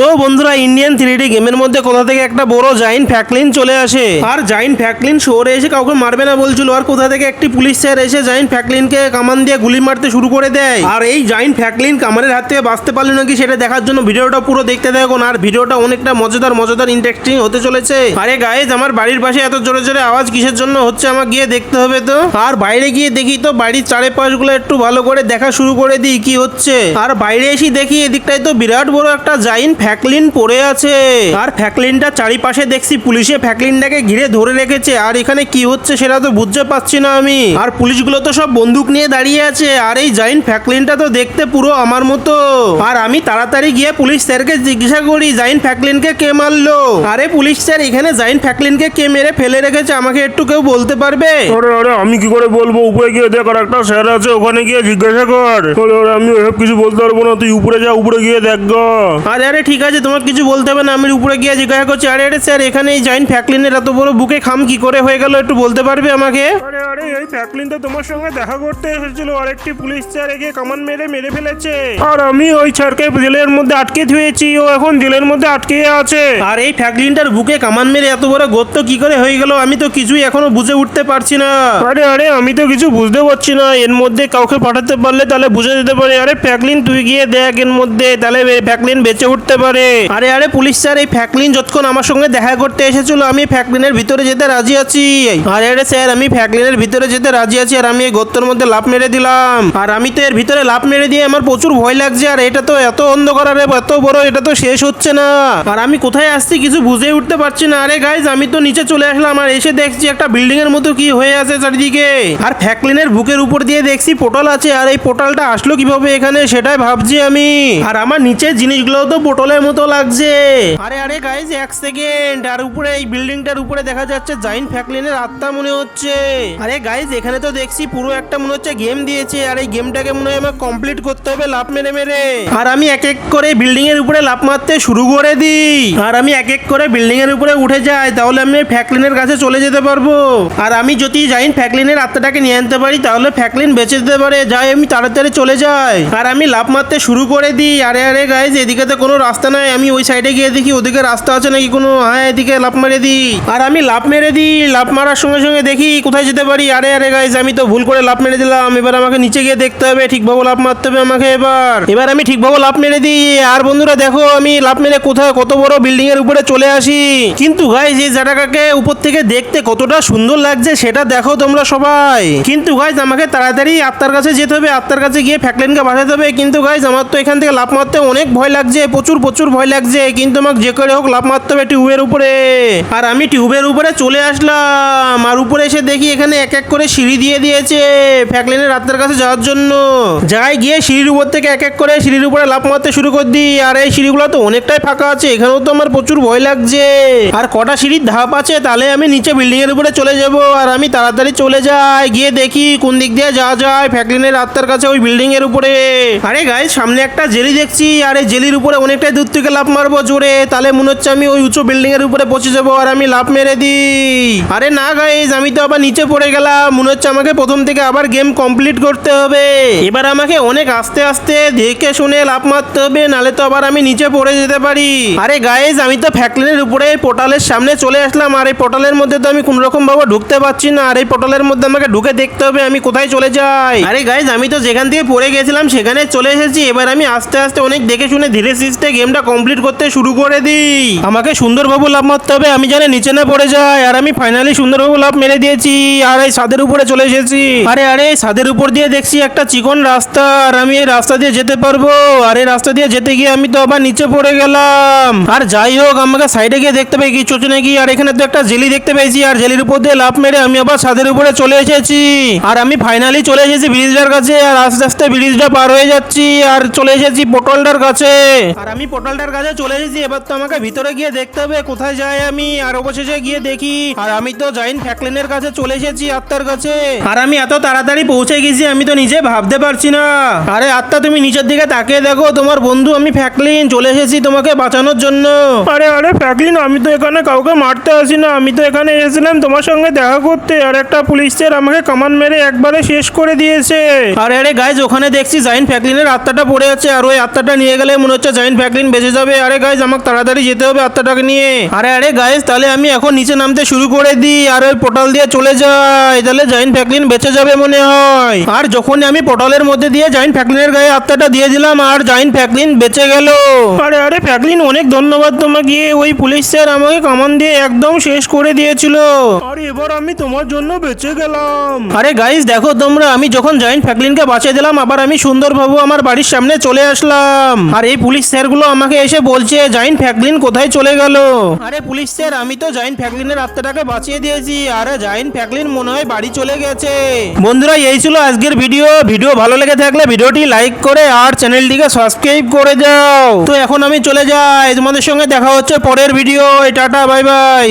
তো বন্ধুরা Indian 3D গেমের মধ্যে কোথা থেকে একটা বড় জাইন্ট ফ্যাকলিন চলে আসে আর জাইন্ট ফ্যাকলিন শহরে এসে কাউকে মারবে না বলছিল আর কোথা থেকে একটি পুলিশ স্যার এসে জাইন্ট ফ্যাকলিনকে কামান দিয়ে গুলি মারতে শুরু করে দেয় আর এই জাইন্ট ফ্যাকলিন কামানের হাত থেকে বাঁচতে পারলো নাকি সেটা দেখার জন্য ভিডিওটা পুরো দেখতে থাকুন আর ভিডিওটা অনেকটা মজাদার ইন্টারেস্টিং হতে চলেছে। আরে গাইজ আমার বাড়ির পাশে এত জোরে জোরে আওয়াজ কিসের জন্য হচ্ছে আমাকে গিয়ে দেখতে হবে তো আর বাইরে গিয়ে দেখি তো বাড়ির চারিপাশগুলো একটু ভালো করে দেখা শুরু করে দিই কি হচ্ছে আর বাইরে এসে দেখি এদিকটায় তো বিরাট বড় একটা জাইন্ট ফ্যাকলিন পড়ে আছে আর ফ্যাকলিনটা চারিপাশে দেখছি পুলিশে ফ্যাকলিনটাকে ঘিরে ধরে রেখেছে আর এখানে কি হচ্ছে সেটা তো বুঝতে পারছি না আমি আর পুলিশগুলো তো সব বন্দুক নিয়ে দাঁড়িয়ে আছে আর এই জাইন্ট ফ্যাকলিনটা তো দেখতে পুরো আমার মতো আর আমি তাড়াতাড়ি গিয়ে পুলিশ স্যারকে জিজ্ঞাসা করি জাইন্ট ফ্যাকলিনকে কে মারলো। আরে পুলিশ স্যার এখানে জাইন্ট ফ্যাকলিনকে কে মেরে ফেলে রেখেছে আমাকে একটু কেউ বলতে পারবে? আরে আরে আমি কি করে বলবো, উপরে গিয়ে দেখ আর একটা স্যার আছে ওখানে গিয়ে জিজ্ঞাসা কর। আরে আরে আমি এসব কিছু বলতে পারবো না, তুই উপরে যা, উপরে গিয়ে দেখ গো। আরে আরে ঠিক আছে তোমার কিছু বলতে হবে না, আমি উপরে গিয়ে জিজ্ঞাসা করছি। আরে আরে স্যার এখানে এই জাইন্ট ফ্যাকলিনের এত বড় বুকে খাম কি করে হয়ে গেল একটু বলতে পারবে আমাকে? আরে আরে এই ফ্যাকলিনটা তোমার সঙ্গে দেখা করতে এসেছিল, আরেকটি পুলিশ স্যার একে কামান মেরে ফেলেছে আর আমি ওই স্যারকে জেলের মধ্যে আটকে ধুয়েছি, ও এখন জেলের মধ্যে আটকে আছে। আর এই ফ্যাকলিনটার বুকে কামান মেরে এত বড় গর্ত কি করে হয়ে গেল আমি তো কিছুই এখনো বুঝে উঠতে পারছি না। আরে আরে আমি তো কিছু বুঝতে পারছি না, এর মধ্যে কাউকে পাঠাতে পারলে তাহলে বুঝে যেতে পারে। আরে ফ্যাকলিন তুই গিয়ে দেখ এর মধ্যে, তাহলে ফ্যাকলিন বেঁচে উঠতে পারে। আরে আরে পুলিশ স্যার এই ফ্যাকলিন যতক্ষণ আমার সঙ্গে দেখা করতে এসেছিল আমি ফ্যাকলিনের ভিতরে যেতে রাজি আছি। আরে আরে স্যার আমি ফ্যাকলিনের ভিতরে যেতে রাজি আছি আর আমি এই গর্তের মধ্যে লাফ মেরে দিলাম আর আমি তো এর ভিতরে লাফ মেরে দিয়ে আমার প্রচুর ভয় লাগছে আর এটা তো এত অন্ধকার আর এত বড়, এটা তো শেষ হচ্ছে না আর আমি কোথায় আসছি কিছু বুঝে উঠতে পারছি না। আরে গাইজ আমি তো নিচে চলে আসলাম আর এসে দেখছি একটা বিল্ডিং এর মতো কি হয়ে আছে চারিদিকে আর ফ্যাকলিনের বুকের উপর দিয়ে দেখছি পোর্টাল আছে আর এই পোর্টালটা আসলো কিভাবে এখানে সেটাই ভাবছি আমি আর আমার নিচের জিনিসগুলো তো পোর্টালের মতো লাগছে। আরে আরে গাইজ এক সেকেন্ড, আর উপরে এই বিল্ডিংটার উপরে দেখা যাচ্ছে জাইন্ট ফ্যাকলিনের আত্মা মনে হচ্ছে। আরে গাইজ এখানে তো দেখছি পুরো একটা মনে হচ্ছে গেম দিয়েছে আর এই গেমটাকে মনে হয় আমার কমপ্লিট করতে হবে লাফ মেরে মেরে আর আমি এক এক করে বিল্ডিং এর উপরে লাফ মারতে শুরু করে দিই আর আমি এক এক করে বিল্ডিং এর উপরে উঠে যাই তাহলে আমি ফ্যাকলিনের কাছে চলে যেতে পারবো আর আমি যদি জাইন্ট ফ্যাকলিনের আত্মাটাকে নিয়ে আনতে পারি তাহলে ফ্যাকলিন বেঁচে যেতে পারে। যাই আমি তাড়াতাড়ি চলে যাই আর আমি লাফ মারতে শুরু করে দিই। আরে আরে গাইজ এদিকে তো কোনো রাস্তা নাই, আমি ওই সাইডে গিয়ে দেখি ওদিকে রাস্তা আছে নাকি কোনো। হ্যাঁ এদিকে লাফ মেরে দিই আর আমি লাফ মেরে দিই, লাফ মারার সঙ্গে সঙ্গে দেখি কোথায় যেতে পারি। আরে আরে গাইজ আমি তো ভুল করে লাফ মেরে দিলাম, এবার আমাকে নিচে গিয়ে দেখতে হবে ঠিকভাবে লাফ মারতে হবে আমাকে। এবার আমি ঠিকভাবে লাফ মেরে দিই আর বন্ধুরা দেখো আমি লাফ মেরে কোথায় কত বড় বিল্ডিং এর উপরে চলে আসি। কিন্তু গাইজ এই জায়গাটাকে উপর থেকে দেখতে কতটা সুন্দর লাগছে সেটা দেখো তোমরা সবাই। কিন্তু গাইজ আমাকে তাড়াতাড়ি আত্মার কাছে যেতে হবে, আত্মার কাছে গিয়ে ফ্যাকলিনকে বাঁচাতে হবে। কিন্তু গাইজ আমার তো এখান থেকে লাফ মারতে অনেক ভয় লাগছে, প্রচুর ভয় লাগছে, কিন্তু আমাকে যে করে হোক লাফ মারতে হবে টিউবের উপরে। আর আমি টিউবের উপরে চলে আসলাম আর উপরে এসে দেখি এখানে এক এক করে সিঁড়ি দিয়ে দিয়েছে ফ্যাকলিনের আত্মার কাছে যাওয়ার জন্য। যাই গিয়ে সিঁড়ির উপর থেকে এক এক করে সিঁড়ির উপরে লাফ মারতে শুরু করে দিই আর এই সিঁড়িগুলো তো অনেকটাই ফাঁকা আছে, এখানেও তো আমার প্রচুর ভয় লাগছে আর কটা সিঁড়ির ধাপ আছে তাহলে আমি নিচে বিল্ডিং এর উপরে চলে যাব আর আমি তাড়াতাড়ি চলে যাই গিয়ে দেখি কোন দিক দিয়ে যাওয়া যায় ফ্যাকলিনের আত্মার কাছে ওই বিল্ডিং এর উপরে। আরে গাইস সামনে একটা জেলি দেখছি আর এই জেলির উপরে অনেকটাই দূর থেকে লাফ মারবো জোরে, তাহলে মনে হচ্ছে আমি ওই উঁচু বিল্ডিং এর উপরে পৌঁছে যাবো আর আমি লাফ মেরে দিই। আরে না গাইস আমি তো আবার নিচে পড়ে গেলাম, মনে হচ্ছে আমাকে প্রথম থেকে আবার গেম কমপ্লিট করতে হবে। এবার আমাকে অনেক আস্তে আস্তে দেখে শুনে লাফ মারতে হবে নালে তো আবার আমি নিচে পড়ে যেতে পারি। আরে গাইস আমি তো ফ্যাকলিনের উপরে পোর্টালের সামনে চলে আসলাম আর এই পোর্টালের মধ্যে তো আমি কোন রকম ভাবে ঢুকতে পারছি না আর এই পোর্টালের মধ্যে আমাকে ঢুকে দেখতে হবে আমি কোথায় চলে যাই। আরে গাইস আমি তো যেখান থেকে পড়ে গেছিলাম সেখানে চলে এসেছি, এবার আমি আস্তে আস্তে অনেক দেখে শুনে ধীরে সুস্থে গেমটা কমপ্লিট করতে শুরু করে দিই। আমাকে সুন্দরভাবে লাফ মারতে হবে আমি জানি নিচে না পড়ে যায় আর আমি ফাইনালি সুন্দরভাবে লাফ মেরে দিয়েছি আর এই ছাদের উপরে চলে এসেছি। আরে আরে ছাদের উপর দিয়ে দেখছি একটা চিকন রাস্তা আর আমি এই রাস্তা দিয়ে যেতে পারবো আর এই রাস্তা দিয়ে যেতে গিয়ে আমি তো আবার নিচে পড়ে গেলাম। আর যাই হোক আমাকে সাইডে গিয়ে দেখতে পাই কি চলছে নাকি আর এখানে তো একটা জেলি দেখতে পেয়েছি আর জেলির উপর দিয়ে লাফ মেরে আমি আবার ছাদের উপরে চলে এসেছি আর আমি ফাইনালি চলে এসেছি ব্রিজটার কাছে আর আস্তে আস্তে ব্রিজটা পার হয়ে যাচ্ছি আর চলে এসেছি পোর্টালটার কাছে আর আমি পোর্টালটার কাছে চলে এসেছি। এবার তো আমাকে ভিতরে গিয়ে দেখতে হবে কোথায় যাই আমি আর অবশেষে গিয়ে দেখি আর আমি তো জাইন্ট ফ্যাকলিনের কাছে চলে এসেছি আত্মার কাছে আর আমি এত তাড়াতাড়ি পৌঁছে গেছি আমি তো নিজে ভাবতে পারছি না। আরে আত্মা তুমি নিচের দিকে তাকিয়ে দেখো তোমার বন্ধু আমি ফ্যাকলিন চলে এসেছি তোমাকে বাঁচানোর জন্য। আরে আরে ফ্যাকলিন আমি তো এখানে কাউকে মারতে আসি না, আমি তো এখানে এসেছিলাম তোমার সঙ্গে দেখা করতে আর একটা পুলিশ স্যার আমাকে কামান মেরে একবারে শেষ করে দিয়েছে। আরে আরে গাইজ ওখানে দেখছি জাইন্ট ফ্যাকলিনের আত্মাটা পড়ে আছে আর ওই আত্মাটা নিয়ে গেলে মনে হচ্ছে জাইন্ট ফ্যাকলিন বেঁচে যাবে। আরে গাইজ আমাকে তাড়াতাড়ি যেতে হবে আত্মাটাকে নিয়ে। আরে গাইজ তাহলে আমি এখন নিচে নামতে শুরু করে দিই আর ওই পোর্টাল দিয়ে চলে যাই, তাহলে জাইন্ট ফ্র্যাঙ্কলিন বেঁচে যাবে মনে হয়। আর যখনই আমি পোর্টালের মধ্যে দিয়ে জাইন্ট ফ্র্যাঙ্কলিনের গায়ে আত্মাটা দিয়ে দিলাম আর জাইন্ট ফ্র্যাঙ্কলিন বেঁচে গেল। আরে ফ্র্যাঙ্কলিন অনেক ধন্যবাদ তোমাকে, ওই পুলিশ স্যার আমাকে কামান দিয়ে একদম শেষ করে দিয়েছিল। আর এবার আমি তোমার জন্য বেঁচে গেলাম। আরে গাইস দেখো তোমরা, আমি যখন জাইন্ট ফ্র্যাঙ্কলিনকে বাঁচিয়ে দিলাম আবার আমি সুন্দরভাবে আমার বাড়ির সামনে চলে আসলাম। আর এই পুলিশ স্যারগুলো আমাকে এসে বলছে জাইন্ট ফ্র্যাঙ্কলিন কোথায় চলে গেল। আরে পুলিশ স্যার আমি তো জাইন্ট ফ্র্যাঙ্কলিনের আত্মাটাকে বাঁচিয়ে দিয়েছি। আরে জাইন্ট ফ্র্যাঙ্কলিন মনে হয় বাড়ি চলে গেছে। বন্ধুরা এই ছিল আজকের ভিডিও ভালো লেগে থাকলে ভিডিওটি লাইক করে আর চ্যানেলটিকে সাবস্ক্রাইব করে দাও। তো এখন আমি চলে যাই, তোমাদের সঙ্গে দেখা হচ্ছে পরের ভিডিও। Tata bye bye.